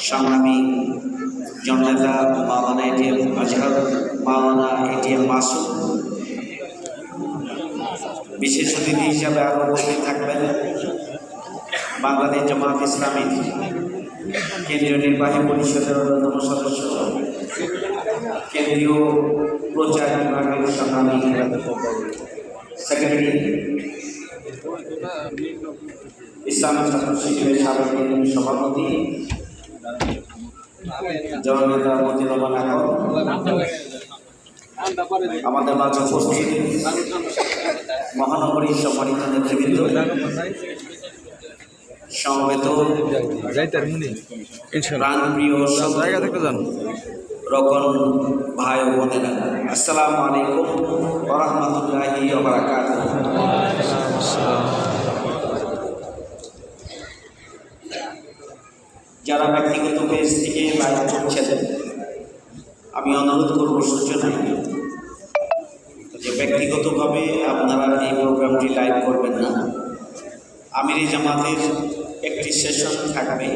সংগ্রামী জননেতা মাওলানা এটিএম আজহার, মাওলানা এটিএম মাসুদ, বিশেষ অতিথি হিসাবে আরও উপস্থিত থাকবেন বাংলাদেশ জামায়াত ইসলামীর কেন্দ্রীয় নির্বাহী পরিষদের অন্যতম সদস্য, কেন্দ্রীয় প্রচার বিভাগের সংগ্রামী সেক্রেটারি, ইসলামী ছাত্র শিবিরের সাবেক সভাপতি জননেতা মজিদুর রহমান আকন, আমাদের মাঝে উপস্থিত মহানগরীর সম্মানিত নেতৃবৃন্দ, সমবেত প্রাণপ্রিয় রকন ভাই ও বোনেরা, আসসালামু আলাইকুম ওয়া রাহমাতুল্লাহি ওয়া বারাকাতুহু। যারা ব্যক্তিগত পেজ থেকে লাইভ করছেন, আমি অনুরোধ করব সূচনায় যে ব্যক্তিগতভাবে আপনারা এই প্রোগ্রামটি লাইভ করবেন না। আমির জামাতের একটি সেশন থাকবে,